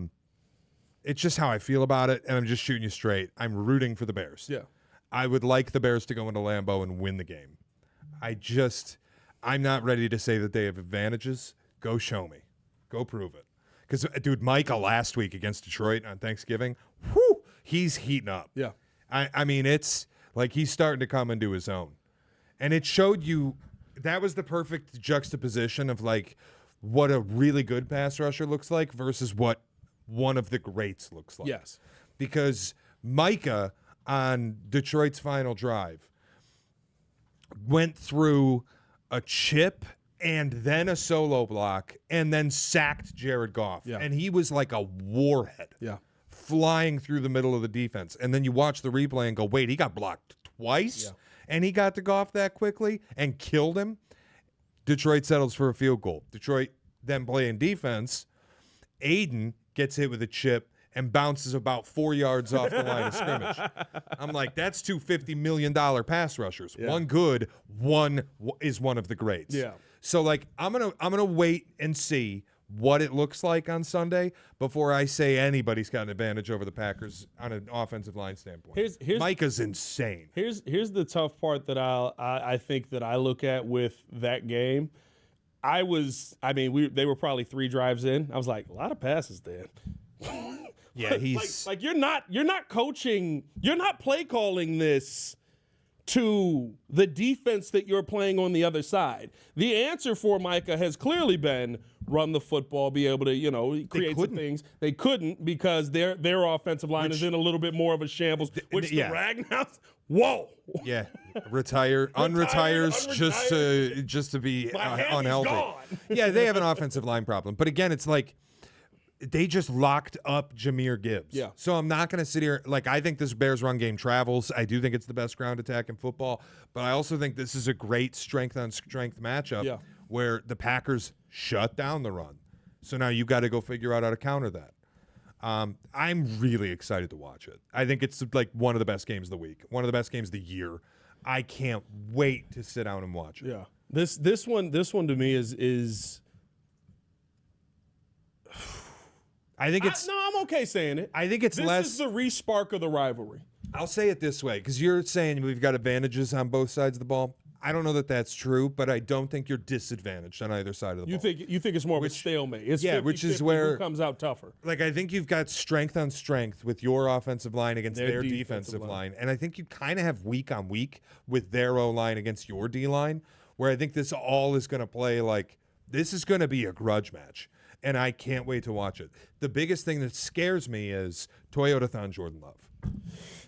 It's just how I feel about it, and I'm just shooting you straight. I'm rooting for the Bears. Yeah. I would like the Bears to go into Lambeau and win the game. I'm not ready to say that they have advantages. Go show me. Go prove it. Because, dude, Micah last week against Detroit on Thanksgiving, whew, he's heating up. Yeah. I mean, it's like he's starting to come into his own. And it showed you that was the perfect juxtaposition of like what a really good pass rusher looks like versus what one of the greats looks like. Yes. Because Micah on Detroit's final drive went through a chip and then a solo block and then sacked Jared Goff. Yeah. And he was like a warhead. Yeah. Flying through the middle of the defense. And then you watch the replay and go, wait, he got blocked twice? Yeah. And he got to Goff that quickly and killed him? Detroit settles for a field goal. Detroit then playing defense. Aiden gets hit with a chip and bounces about 4 yards off the line of scrimmage. I'm like, that's two $50 million pass rushers. Yeah. One good, one is one of the greats. Yeah. So like I'm gonna wait and see what it looks like on Sunday before I say anybody's got an advantage over the Packers on an offensive line standpoint. Here's Micah's insane. Here's the tough part that I think that I look at with that game. They were probably 3 drives in. I was like, a lot of passes, Dan. Yeah, he's like you're not coaching, you're not play calling this to the defense that you're playing on the other side. The answer for Micah has clearly been run the football, be able to, create some things. They couldn't because their offensive line is in a little bit more of a shambles, which the Ragnarsson, whoa. Yeah, unretires just to be unhealthy. Gone. Yeah, they have an offensive line problem. But again, it's like they just locked up Jahmyr Gibbs. Yeah. So I'm not going to sit here. Like, I think this Bears run game travels. I do think it's the best ground attack in football. But I also think this is a great strength-on-strength matchup where the Packers shut down the run. So now you got to go figure out how to counter that. I'm really excited to watch it. I think it's like one of the best games of the week, one of the best games of the year. I can't wait to sit down and watch it. Yeah. This one to me is I think it's I'm okay saying it. I think it's less. This is the re-spark of the rivalry. I'll say it this way, because you're saying we've got advantages on both sides of the ball. I don't know that that's true, but I don't think you're disadvantaged on either side of the ball. You think it's more of a stalemate. It's which is 50-50 where who comes out tougher. Like, I think you've got strength on strength with your offensive line against their defensive line. And I think you kind of have week on week with their O-line against your D-line, where I think this all is going to play like this is going to be a grudge match. And I can't wait to watch it. The biggest thing that scares me is Toyota-thon Jordan Love.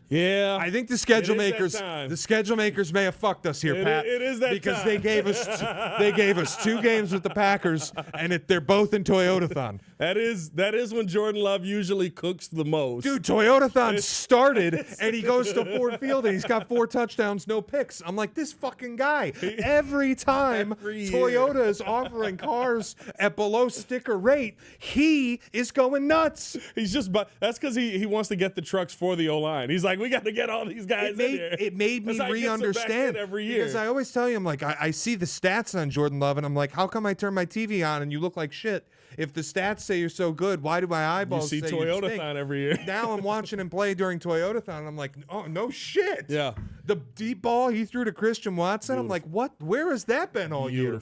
Yeah, I think the schedule makers may have fucked us here, Pat. It is that because time. they gave us 2 games with the Packers, and they're both in Toyota-thon. That is when Jordan Love usually cooks the most. Dude, Toyota-thon started, and he goes to Ford Field, and he's got 4 touchdowns, no picks. I'm like, this fucking guy. Every time Toyota is offering cars at below sticker rate, he is going nuts. He's just, that's because he wants to get the trucks for the O-line. He's like, we got to get all these guys in here. It made me re-understand every year. Because I always tell you, I'm like, I see the stats on Jordan Love, and I'm like, how come I turn my TV on and you look like shit? If the stats say you're so good, why do my eyeballs say you stink? You see Toyota-thon every year. Now I'm watching him play during Toyota-thon, and I'm like, oh, no shit. Yeah. The deep ball he threw to Christian Watson, I'm like, what? Where has that been all year?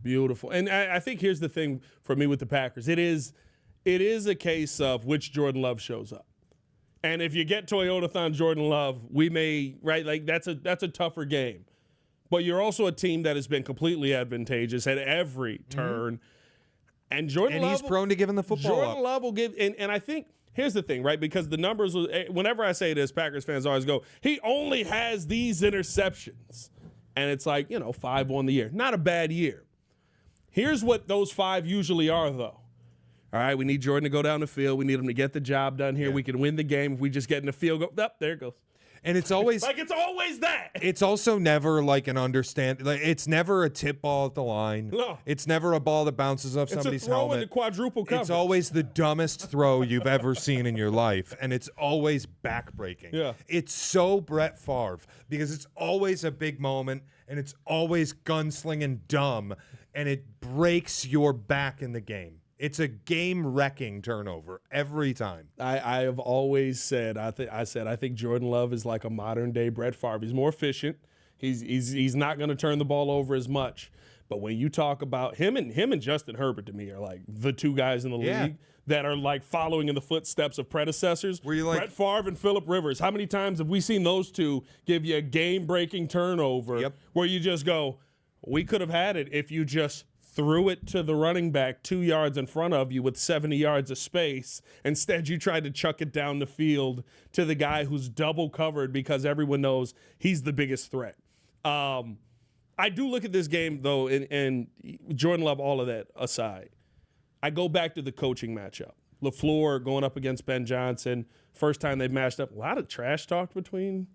Beautiful. And I think here's the thing for me with the Packers. It is a case of which Jordan Love shows up. And if you get Toyota-thon Jordan Love, we may, right, like that's a tougher game. But you're also a team that has been completely advantageous at every turn. And he's prone to giving the football Jordan Love will give, and I think, here's the thing, right, because the numbers, whenever I say this, Packers fans always go, he only has these interceptions. And it's like, 5 on the year. Not a bad year. Here's what those 5 usually are, though. All right, we need Jordan to go down the field. We need him to get the job done here. Yeah. We can win the game if we just get in the field goal. There it goes. And it's always Like, it's always that. it's also never like an like it's never a tip ball at the line. No. It's never a ball that bounces off It's somebody's a throw helmet. into quadruple coverage. It's always the dumbest throw you've ever seen in your life, and it's always backbreaking. Yeah. It's so Brett Favre because it's always a big moment, and it's always gunslinging dumb, and it breaks your back in the game. It's a game-wrecking turnover every time. I have always said I think Jordan Love is like a modern-day Brett Favre. He's more efficient. He's not going to turn the ball over as much. But when you talk about him and Justin Herbert, to me, are like the two guys in the league that are like following in the footsteps of predecessors. Were you like Brett Favre and Phillip Rivers? How many times have we seen those two give you a game-breaking turnover where you just go, we could have had it if you just threw it to the running back 2 yards in front of you with 70 yards of space. Instead, you tried to chuck it down the field to the guy who's double covered because everyone knows he's the biggest threat. I do look at this game, though, and Jordan Love, all of that aside, I go back to the coaching matchup. LaFleur going up against Ben Johnson. First time they've matched up. A lot of trash talk between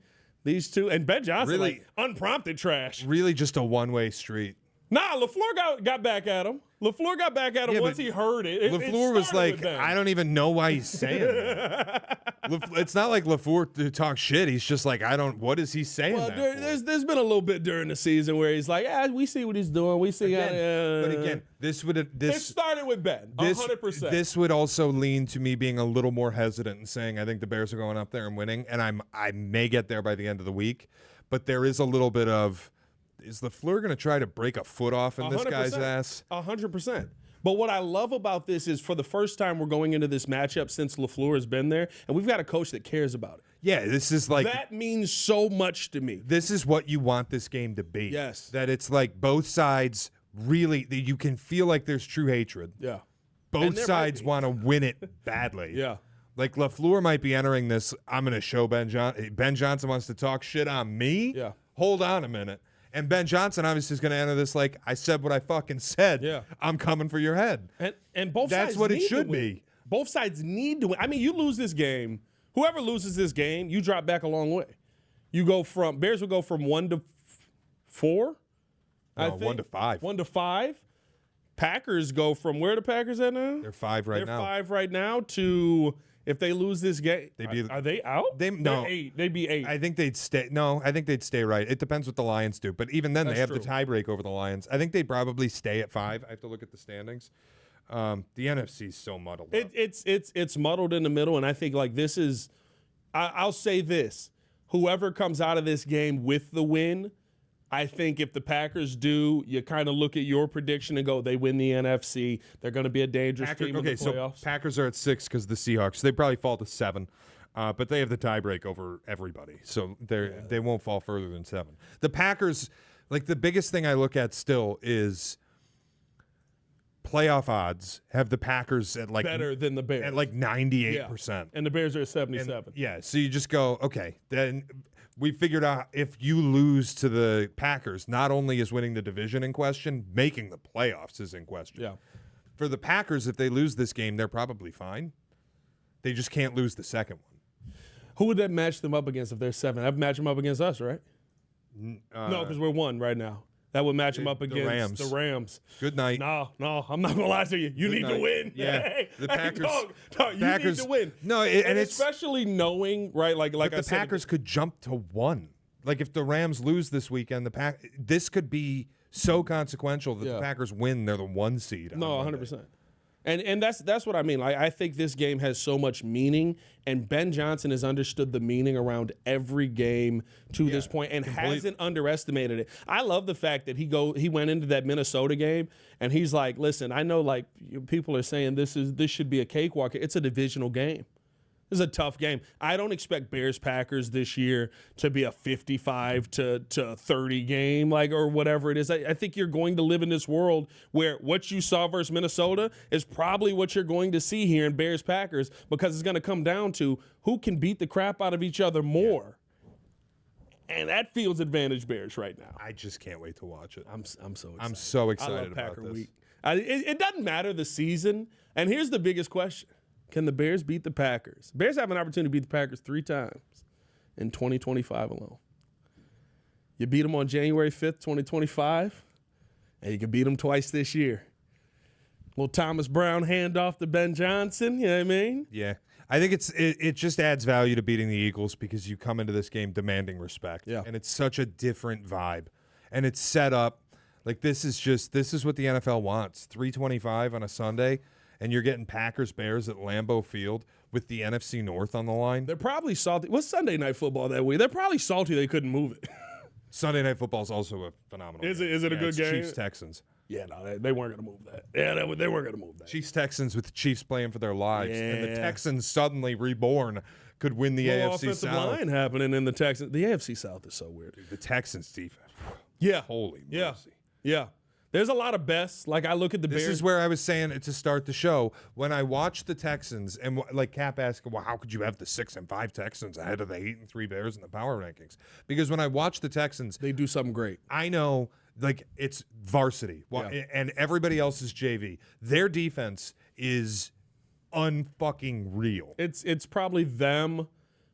these two. And Ben Johnson, Really? like, unprompted trash. Really just a one-way street. Nah, LaFleur got back at him. LaFleur got back at him once he heard it. LaFleur was like, I don't even know why he's saying that. It's not like LaFleur talks shit. He's just like, what is he saying Well, that for? there's been a little bit during the season where he's like, we see what he's doing. We see But again, it started with Ben, 100%. This would also lean to me being a little more hesitant and saying I think the Bears are going up there and winning, and I may get there by the end of the week, but there is a little bit of, is LaFleur going to try to break a foot off in this guy's ass? 100%. But what I love about this is for the first time we're going into this matchup since LaFleur has been there, and we've got a coach that cares about it. Yeah, this is like that means so much to me. This is what you want this game to be. Yes. That it's like both sides really, you can feel like there's true hatred. Yeah. Both sides want to win it badly. Yeah. Like LaFleur might be entering this, I'm going to show Ben Johnson wants to talk shit on me? Yeah. Hold on a minute. And Ben Johnson obviously is going to enter this like, I said what I fucking said. Yeah. I'm coming for your head. And both sides That's what it need should to win. be. Both sides need to win. I mean, you lose this game. Whoever loses this game, you drop back a long way. You go from, Bears will go from 1 to 4. I think. 1 to 5. 1 to 5. Packers go from where the Packers at now? They're 5 right now. They're 5 right now to, if they lose this game, are they out? No. They're 8. They'd be 8. I think they'd stay. No, I think they'd stay right. It depends what the Lions do. But even then, they have the tiebreak over the Lions. I think they'd probably stay at 5. I have to look at the standings. The NFC is so muddled up. It's muddled in the middle, and I think like this is. I'll say this: whoever comes out of this game with the win, I think if the Packers do, you kind of look at your prediction and go, they win the NFC. They're going to be a dangerous team in the playoffs. So Packers are at 6 because the Seahawks. They probably fall to 7, but they have the tiebreak over everybody, so they won't fall further than 7. The Packers, like the biggest thing I look at still is playoff odds have the Packers at like better than the Bears at like 98%, and the Bears are at 77. So you just go, okay, then we figured out if you lose to the Packers, not only is winning the division in question, making the playoffs is in question. Yeah. For the Packers, if they lose this game, they're probably fine. They just can't lose the second one. Who would that match them up against if they're 7? I'd match them up against us, right? No, because we're 1 right now. That would match them up against the Rams. Good night. No, I'm not gonna lie to you. You need to win. Yeah, the Packers. You need to win. No, and especially knowing, right? Like the Packers could jump to 1. Like if the Rams lose this weekend, this could be so consequential that the Packers win. They're the 1 seed. No, 100%. And that's what I mean. Like, I think this game has so much meaning, and Ben Johnson has understood the meaning around every game to this point and hasn't underestimated it. I love the fact that he went into that Minnesota game and he's like, listen, I know like people are saying this should be a cakewalk. It's a divisional game. This is a tough game. I don't expect Bears-Packers this year to be a 55 to 30 game, like, or whatever it is. I think you're going to live in this world where what you saw versus Minnesota is probably what you're going to see here in Bears-Packers, because it's going to come down to who can beat the crap out of each other more. And that feels advantage Bears right now. I just can't wait to watch it. I'm so excited. I'm so I excited love about Packer this. Week. It doesn't matter the season. And here's the biggest question. Can the Bears beat the Packers? Bears have an opportunity to beat the Packers 3 times. in 2025 alone. You beat them on January 5th, 2025, and you can beat them twice this year. Little Thomas Brown handoff to Ben Johnson, you know what I mean? Yeah. I think it just adds value to beating the Eagles because you come into this game demanding respect. Yeah. And it's such a different vibe. And it's set up like this is what the NFL wants. 325 on a Sunday, and you're getting Packers Bears at Lambeau Field with the NFC North on the line. They're probably salty. What's Sunday Night Football that week? They're probably salty they couldn't move it. Sunday Night Football is also a phenomenal game. Is it a good game? Chiefs-Texans. Yeah, no, they weren't going to move that. Yeah, they weren't going to move that. Chiefs-Texans with the Chiefs playing for their lives. Yeah. And the Texans suddenly reborn could win the Little AFC offensive South. line happening in the Texans. The AFC South is so weird. The Texans defense. Yeah. Holy Yeah. mercy. Yeah. There's a lot of bests. Like, I look at the This Bears. is where I was saying to start the show. When I watched the Texans, and like Cap asked, well, how could you have the 6-5 Texans ahead of the 8-3 Bears in the power rankings? Because when I watched the Texans, They do something great. I know like it's varsity and everybody else is JV. Their defense is unfucking real. It's probably them.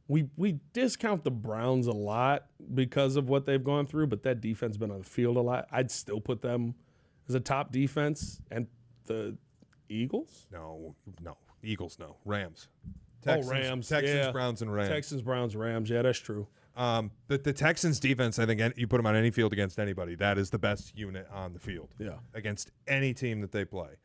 We discount the Browns a lot because of what they've gone through, but that defense been on the field a lot. I'd still put them as a top defense. And the Eagles? No. Eagles, no. Rams. Rams. Texans, Yeah. Browns, and Rams. Texans, Browns, Rams. Yeah, that's true. But the Texans defense, I think you put them on any field against anybody. That is the best unit on the field. Yeah. Against any team that they play.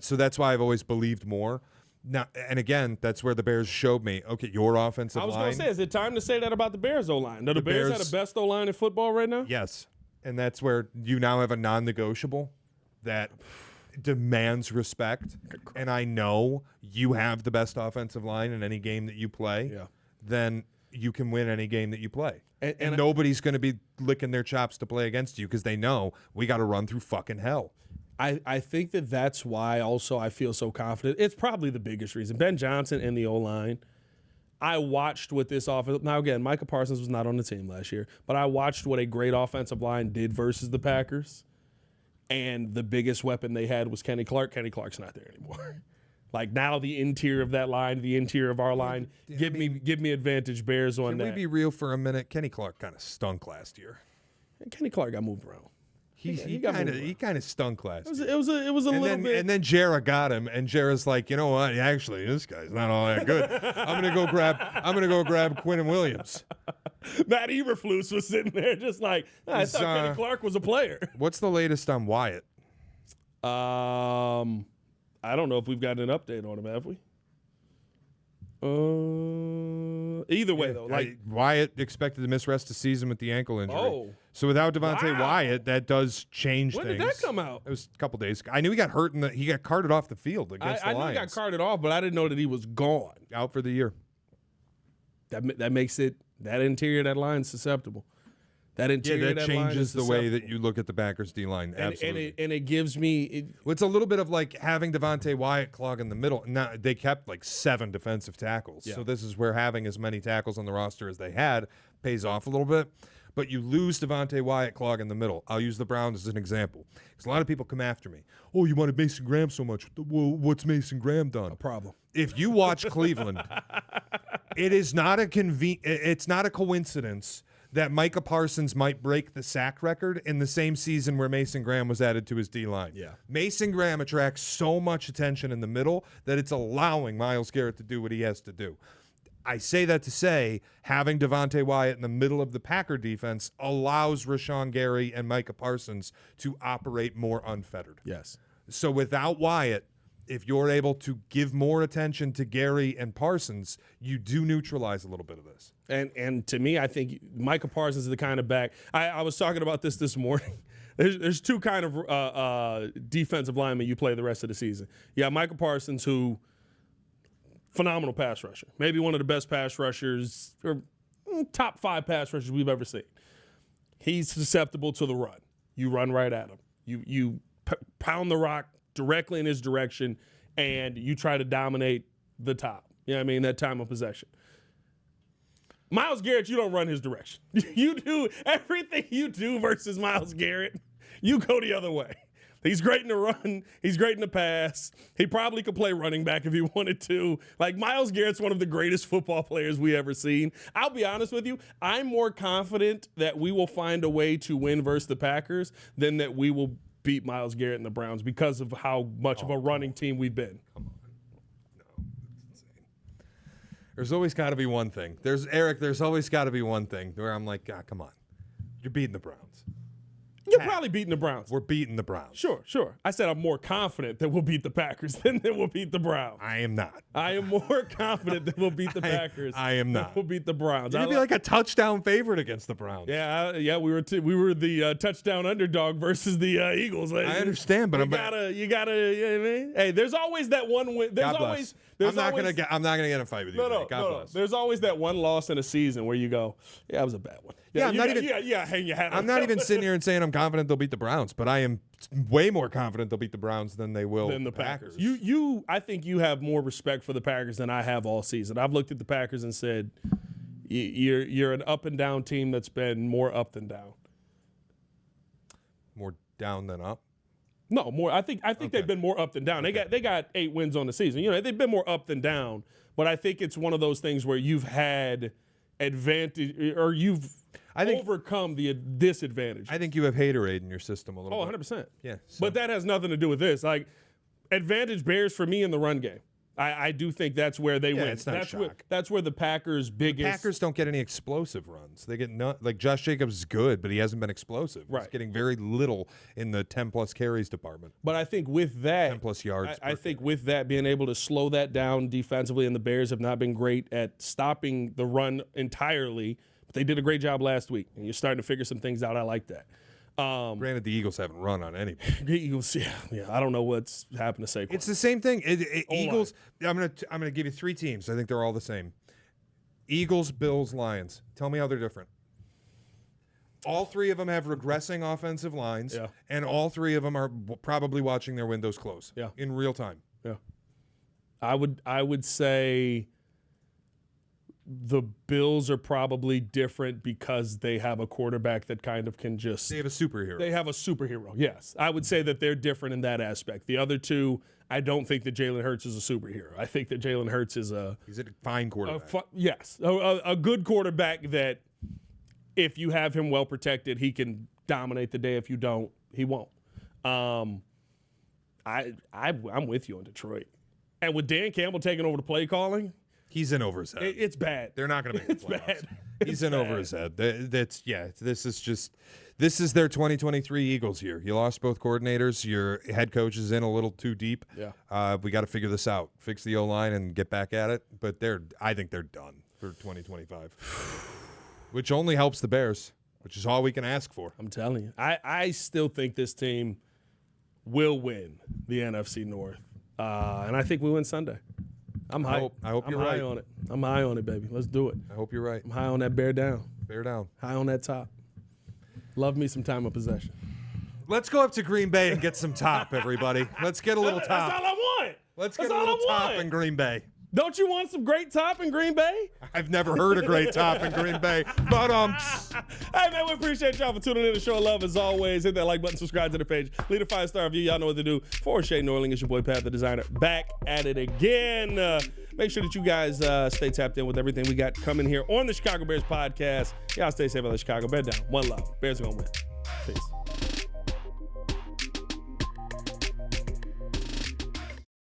So that's why I've always believed more. Now, and again, that's where the Bears showed me, okay, your offensive I was line. going to say, is it time to say that about the Bears O-line? Do the Bears have the best O-line in football right now? Yes. And that's where you now have a non-negotiable that demands respect. And I know you have the best offensive line in any game that you play. Yeah. Then you can win any game that you play. And nobody's going to be licking their chops to play against you because they know we got to run through fucking hell. I think that's why also I feel so confident. It's probably the biggest reason. Ben Johnson and the O-line. I watched what this offense. Now, again, Micah Parsons was not on the team last year, but I watched what a great offensive line did versus the Packers. And the biggest weapon they had was Kenny Clark. Kenny Clark's not there anymore. Like, now the interior of that line, the interior of our line, give me advantage Bears on that. Can we be real for a minute? Kenny Clark kind of stunk last year. Kenny Clark got moved around. He kind of stunk last year. It was a little bit. And then Jarrah got him, and Jarrah's like, you know what? Actually, this guy's not all that good. I'm gonna go grab Quinn Williams. Matt Eberflus was sitting there just like, I thought Kenny Clark was a player. What's the latest on Wyatt? I don't know if we've gotten an update on him, have we? Either way, though, like Wyatt expected to miss rest of the season with the ankle injury. Oh. So without Devontae Wow. Wyatt, that does change when things. did that come out? It was a couple days ago. I knew he got hurt he got carted off the field against I the knew Lions. he got carted off, but I didn't know that he was gone. Out for the year. That makes it that interior of that line susceptible. That interior of that that line changes is the way susceptible. that you look at the Packers D-line. Absolutely. And it gives me Well, it's a little bit of like having Devontae Wyatt clog in the middle. Now, they kept like 7 defensive tackles. Yeah. So this is where having as many tackles on the roster as they had pays off a little bit. But you lose Devontae Wyatt clog in the middle. I'll use the Browns as an example. Because a lot of people come after me. Oh, you wanted Mason Graham so much. Well, what's Mason Graham done? a problem. If you watch Cleveland, it is not it's not a coincidence that Micah Parsons might break the sack record in the same season where Mason Graham was added to his D-line. Yeah. Mason Graham attracts so much attention in the middle that it's allowing Myles Garrett to do what he has to do. I say that to say having Devontae Wyatt in the middle of the Packer defense allows Rashawn Gary and Micah Parsons to operate more unfettered. Yes. So without Wyatt, if you're able to give more attention to Gary and Parsons, you do neutralize a little bit of this. And to me, I think Micah Parsons is the kind of back. I was talking about this morning. There's 2 kind of defensive linemen you play the rest of the season. You got Micah Parsons, who phenomenal pass rusher, maybe one of the best pass rushers or top 5 pass rushers we've ever seen. He's susceptible to the run. You run right at him. You pound the rock directly in his direction, and you try to dominate the top. You know what I mean? That time of possession. Myles Garrett, you don't run his direction. You do everything you do versus Myles Garrett, you go the other way. He's great in the run. He's great in the pass. He probably could play running back if he wanted to. Like, Myles Garrett's one of the greatest football players we ever seen. I'll be honest with you. I'm more confident that we will find a way to win versus the Packers than that we will beat Myles Garrett and the Browns because of how much of a running team we've been. Come on. No, it's insane. There's always got to be one thing. There's always got to be one thing where I'm like, come on. You're beating the Browns. You're probably beating the Browns. We're beating the Browns. Sure. I said I'm more confident that we'll beat the Packers than that we'll beat the Browns. I am not. I am more confident that we'll beat the Packers. I am not. We'll beat the Browns. You'd be like a touchdown favorite against the Browns. Yeah. We were the touchdown underdog versus the Eagles. I understand, but you gotta. You know what I mean? Hey, there's always that one win. There's God always. bless. I'm not gonna get in a fight with you. No. God bless. There's always that one loss in a season where you go, yeah, that was a bad one. Yeah, I'm not even. Hang your hat. I'm not even sitting here and saying I'm confident they'll beat the Browns, but I am way more confident they'll beat the Browns than they will the Packers. I think you have more respect for the Packers than I have all season. I've looked at the Packers and said, you're an up and down team that's been more up than down. More down than up. No, more. I think they've been more up than down. Okay. They got 8 wins on the season. You know, they've been more up than down. But I think it's one of those things where you've had advantage or you've overcome the disadvantage. I think you have haterade in your system a little bit. 100%. Yeah. But that has nothing to do with this. Like, advantage bears for me in the run game. I do think that's where they win. It's not shock. That's where the Packers' biggest. Packers don't get any explosive runs. They get like Josh Jacobs is good, but he hasn't been explosive. Right. He's getting very little in the 10+ carries department. But I think with that, 10+ yards. I think with that, being able to slow that down defensively, and the Bears have not been great at stopping the run entirely, but they did a great job last week, and you're starting to figure some things out. I like that. Granted, the Eagles haven't run on anybody. The Eagles, yeah. I don't know what's happened to Saquon. It's the same thing. Eagles. I'm gonna give you 3 teams. I think they're all the same. Eagles, Bills, Lions. Tell me how they're different. All 3 of them have regressing offensive lines, and all 3 of them are probably watching their windows close in real time. Yeah, I would say the Bills are probably different because they have a quarterback that kind of can just. They have a superhero. They have a superhero. Yes, I would say that they're different in that aspect. The other 2, I don't think that Jalen Hurts is a superhero. I think that Jalen Hurts is he's a fine quarterback. A good quarterback that if you have him well protected, he can dominate the day. If you don't, he won't. I'm with you on Detroit, and with Dan Campbell taking over the play calling. He's in over his head. It's bad. They're not going to make the playoffs. Bad. He's in over his head. This is their 2023 Eagles year. You lost both coordinators. Your head coach is in a little too deep. Yeah. We got to figure this out. Fix the O-line and get back at it. But I think they're done for 2025, which only helps the Bears, which is all we can ask for. I'm telling you. I still think this team will win the NFC North, and I think we win Sunday. I'm high. I hope you're high right. on it. I'm high on it, baby. Let's do it. I hope you're right. I'm high on that bear down. Bear down. High on that top. Love me some time of possession. Let's go up to Green Bay and get some top, everybody. Let's get a little top. That's all I want. Let's get a little top in Green Bay. Don't you want some great top in Green Bay? I've never heard a great top in Green Bay, but Hey man, we appreciate y'all for tuning in to show love as always. Hit that like button, subscribe to the page, leave a 5-star review. Y'all know what to do. For Shea, Norling, it's your boy Pat the Designer, back at it again. Make sure that you guys stay tapped in with everything we got coming here on the Chicago Bears podcast. Y'all stay safe out of Chicago. Bear down. One love. Bears are gonna win. Peace.